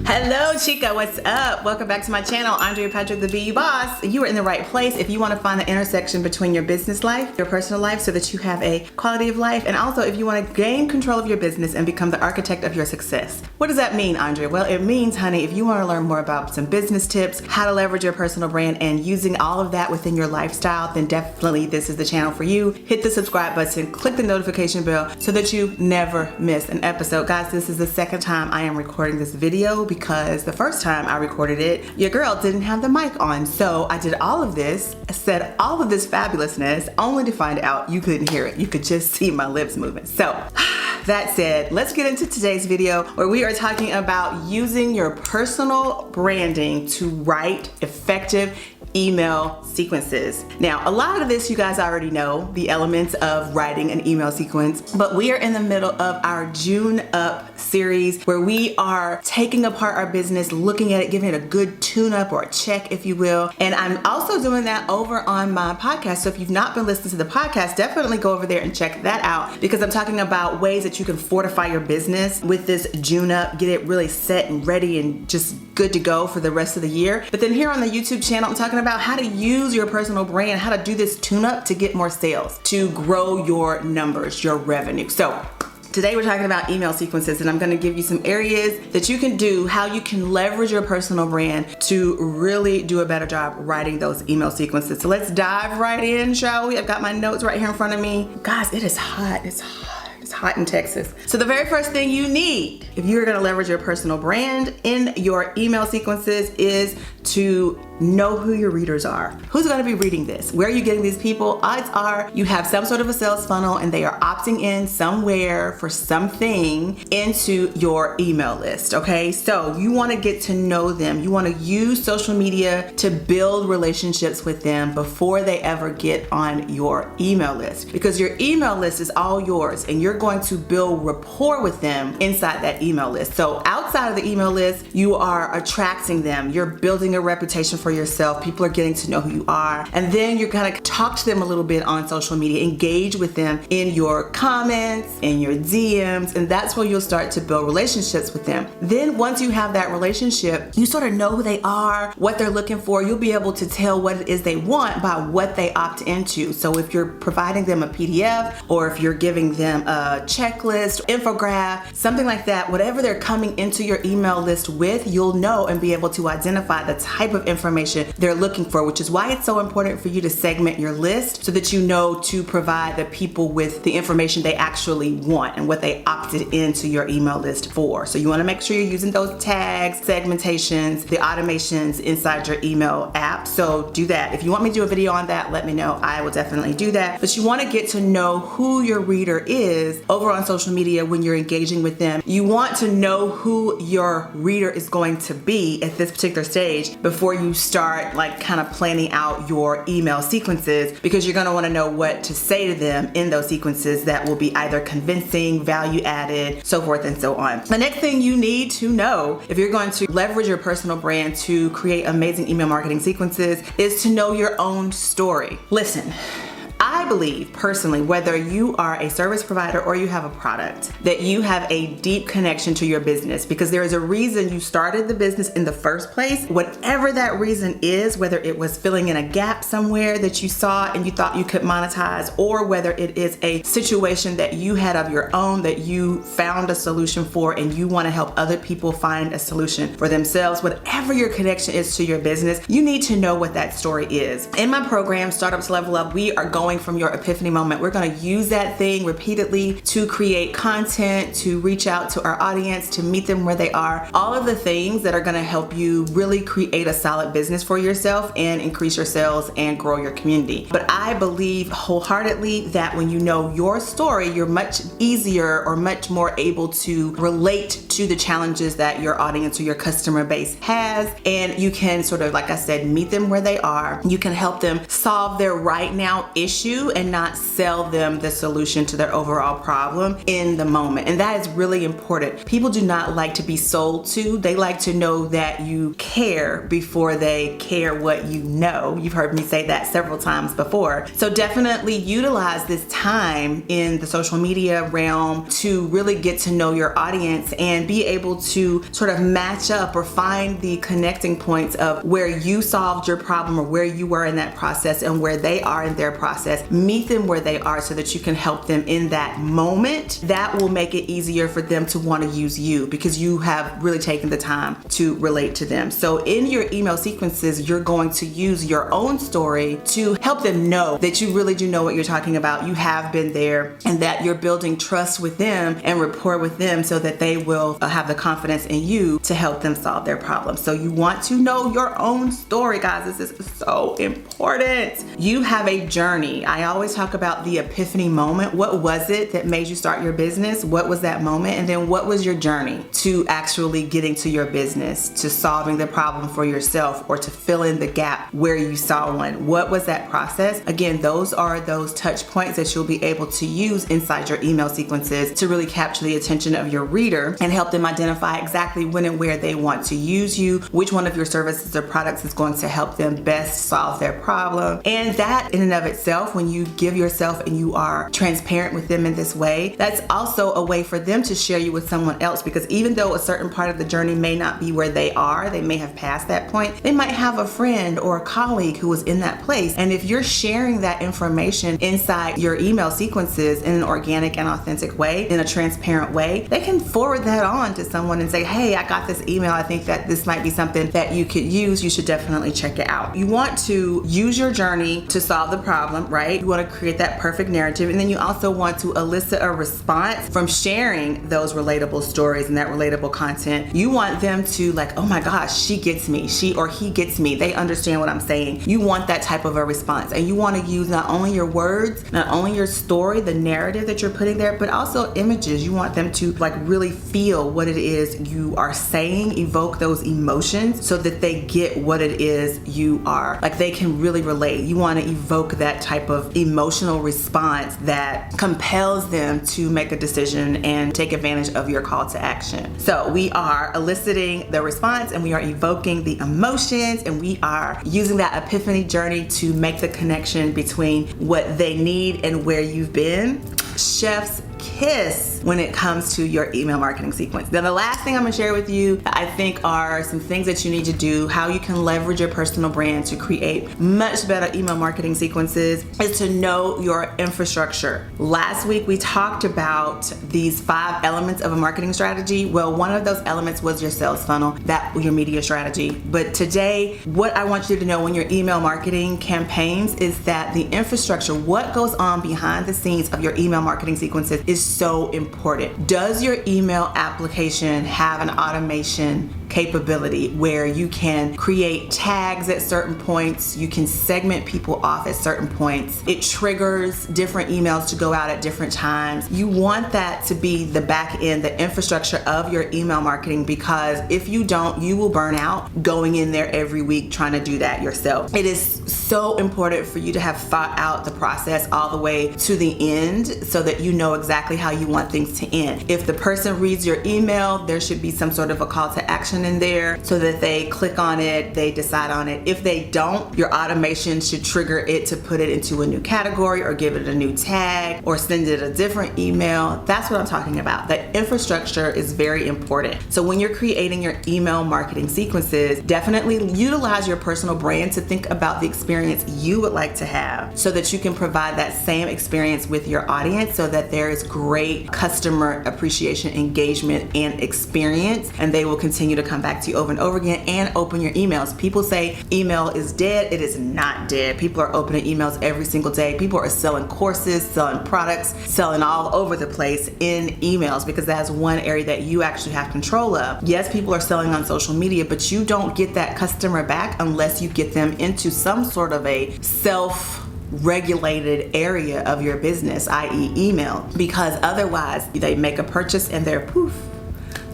Hello, Chica, what's up? Welcome back to my channel. Andrea Patrick, the BU Boss. You are in the right place if you want to find the intersection between your business life, your personal life, so that you have a quality of life, and also if you want to gain control of your business and become the architect of your success. What does that mean, Andrea? Well, it means, honey, if you want to learn more about some business tips, how to leverage your personal brand, and using all of that within your lifestyle, then definitely this is the channel for you. Hit the subscribe button, click the notification bell so that you never miss an episode. Guys, this is the second time I am recording this video because the first time I recorded it, your girl didn't have the mic on. So I did all of this, said all of this fabulousness, only to find out you couldn't hear it. You could just see my lips moving. So that said, let's get into today's video where we are talking about using your personal branding to write effective email sequences. Now, a lot of this you guys already know, the elements of writing an email sequence, but we are in the middle of our June Up series where we are taking apart our business, looking at it, giving it a good tune-up or a check, if you will. And I'm also doing that over on my podcast. So if you've not been listening to the podcast, definitely go over there and check that out, because I'm talking about ways that you can fortify your business with this June Up, get it really set and ready and just good to go for the rest of the year. But then here on the YouTube channel, I'm talking about how to use your personal brand, how to do this tune-up to get more sales, to grow your numbers, your revenue. So today we're talking about email sequences, and I'm gonna give you some areas that you can do, how you can leverage your personal brand to really do a better job writing those email sequences. So let's dive right in, shall we? I've got my notes right here in front of me. Guys, it is hot, it's hot. It's hot in Texas. So the very first thing you need, if you're gonna leverage your personal brand in your email sequences, is to know who your readers are. Who's gonna be reading this? Where are you getting these people? Odds are you have some sort of a sales funnel and they are opting in somewhere for something into your email list, okay? So you wanna get to know them. You wanna use social media to build relationships with them before they ever get on your email list, because your email list is all yours and you're going to build rapport with them inside that email list. So outside of the email list, you are attracting them. You're building a reputation for yourself. People are getting to know who you are. And then you're gonna talk to them a little bit on social media, engage with them in your comments, in your DMs, and that's where you'll start to build relationships with them. Then once you have that relationship, you sort of know who they are, what they're looking for. You'll be able to tell what it is they want by what they opt into. So if you're providing them a PDF, or if you're giving them a checklist, infographic, something like that, whatever they're coming into your email list with, you'll know and be able to identify the type of information they're looking for, which is why it's so important for you to segment your list so that you know to provide the people with the information they actually want and what they opted into your email list for. So you want to make sure you're using those tags, segmentations, the automations inside your email app. So do that. If you want me to do a video on that, let me know. I will definitely do that. But you want to get to know who your reader is over on social media when you're engaging with them. You want to know who your reader is going to be at this particular stage before you start like kind of planning out your email sequences, because you're going to want to know what to say to them in those sequences that will be either convincing, value added, so forth and so on. The next thing you need to know if you're going to leverage your personal brand to create amazing email marketing sequences is to know your own story. Listen, I believe personally, whether you are a service provider or you have a product, that you have a deep connection to your business, because there is a reason you started the business in the first place. Whatever that reason is, whether it was filling in a gap somewhere that you saw and you thought you could monetize, or whether it is a situation that you had of your own that you found a solution for and you want to help other people find a solution for themselves, whatever your connection is to your business, you need to know what that story is. In my program, Startup to Level Up, we are going from your epiphany moment. We're going to use that thing repeatedly to create content, to reach out to our audience, to meet them where they are. All of the things that are going to help you really create a solid business for yourself and increase your sales and grow your community. But I believe wholeheartedly that when you know your story, you're much easier or much more able to relate to the challenges that your audience or your customer base has. And you can sort of, like I said, meet them where they are. You can help them solve their right now issue to and not sell them the solution to their overall problem in the moment. And that is really important. People do not like to be sold to. They like to know that you care before they care what you know. You've heard me say that several times before. So definitely utilize this time in the social media realm to really get to know your audience and be able to sort of match up or find the connecting points of where you solved your problem or where you were in that process and where they are in their process. Meet them where they are so that you can help them in that moment. That will make it easier for them to want to use you because you have really taken the time to relate to them. So in your email sequences, you're going to use your own story to help them know that you really do know what you're talking about. You have been there and that you're building trust with them and rapport with them so that they will have the confidence in you to help them solve their problem. So you want to know your own story, guys. This is so important. You have a journey. I always talk about the epiphany moment. What was it that made you start your business? What was that moment? And then what was your journey to actually getting to your business, to solving the problem for yourself or to fill in the gap where you saw one? What was that process? Again, those are those touch points that you'll be able to use inside your email sequences to really capture the attention of your reader and help them identify exactly when and where they want to use you, which one of your services or products is going to help them best solve their problem. And that in and of itself, when you give yourself and you are transparent with them in this way, that's also a way for them to share you with someone else, because even though a certain part of the journey may not be where they are, they may have passed that point, they might have a friend or a colleague who was in that place. And if you're sharing that information inside your email sequences in an organic and authentic way, in a transparent way, they can forward that on to someone and say, hey, I got this email. I think that this might be something that you could use. You should definitely check it out. You want to use your journey to solve the problem, right? You want to create that perfect narrative. And then you also want to elicit a response from sharing those relatable stories and that relatable content. You want them to like, oh my gosh, she gets me. She or he gets me. They understand what I'm saying. You want that type of a response. And you want to use not only your words, not only your story, the narrative that you're putting there, but also images. You want them to like really feel what it is you are saying, evoke those emotions so that they get what it is you are, like they can really relate. You want to evoke that type of emotional response that compels them to make a decision and take advantage of your call to action. So we are eliciting the response and we are evoking the emotions and we are using that epiphany journey to make the connection between what they need and where you've been. Chef's kiss when it comes to your email marketing sequence. Then the last thing I'm gonna share with you, I think, are some things that you need to do, how you can leverage your personal brand to create much better email marketing sequences, is to know your infrastructure. Last week we talked about these 5 elements of a marketing strategy. Well, one of those elements was your sales funnel, that your media strategy. But today, what I want you to know when your email marketing campaigns is that the infrastructure, what goes on behind the scenes of your email marketing sequences, is so important. Does your email application have an automation capability where you can create tags at certain points, you can segment people off at certain points, it triggers different emails to go out at different times? You want that to be the back end, the infrastructure of your email marketing, because if you don't, you will burn out going in there every week trying to do that yourself. It is so important for you to have thought out the process all the way to the end so that you know exactly how you want things to end. If the person reads your email, there should be some sort of a call to action in there so that they click on it, they decide on it. If they don't, your automation should trigger it to put it into a new category or give it a new tag or send it a different email. That's what I'm talking about. The infrastructure is very important. So when you're creating your email marketing sequences, definitely utilize your personal brand to think about the experience you would like to have so that you can provide that same experience with your audience so that there is great customer appreciation, engagement, and experience, and they will continue to come back to you over and over again and open your emails. People say email is dead. It is not dead. People are opening emails every single day. People are selling courses, selling products, selling all over the place in emails because that's one area that you actually have control of. Yes, people are selling on social media, but you don't get that customer back unless you get them into some sort of a self-regulated area of your business, i.e. email, because otherwise they make a purchase and they're poof,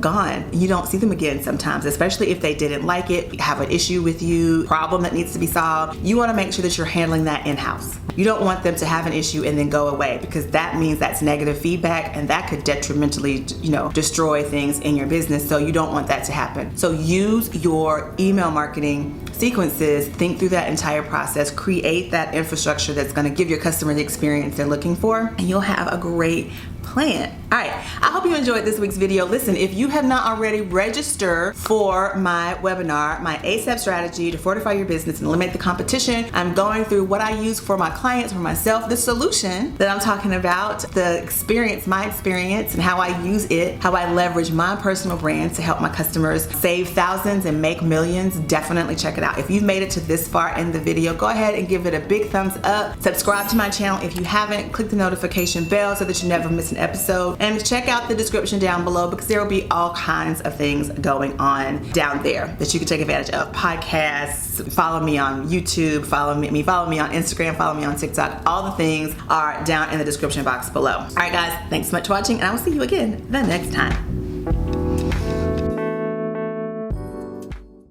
gone. You don't see them again sometimes, especially if they didn't like it, have an issue with you, problem that needs to be solved. You want to make sure that you're handling that in-house. You don't want them to have an issue and then go away, because that means that's negative feedback and that could detrimentally, destroy things in your business. So you don't want that to happen. So use your email marketing sequences, think through that entire process, create that infrastructure that's going to give your customer the experience they're looking for, and you'll have a great plan. All right, I hope you enjoyed this week's video. Listen, if you have not already registered for my webinar, my ASAP strategy to fortify your business and eliminate the competition, I'm going through what I use for my clients, for myself, the solution that I'm talking about, the experience, my experience, and how I use it, how I leverage my personal brand to help my customers save thousands and make millions. Definitely check it out. If you've made it to this far in the video, go ahead and give it a big thumbs up. Subscribe to my channel if you haven't. Click the notification bell so that you never miss an episode, and check out the description down below, because there will be all kinds of things going on down there that you can take advantage of. Podcasts, follow me on YouTube, follow me on Instagram, follow me on TikTok. All the things are down in the description box below. All right guys, thanks so much for watching, and I will see you again the next time.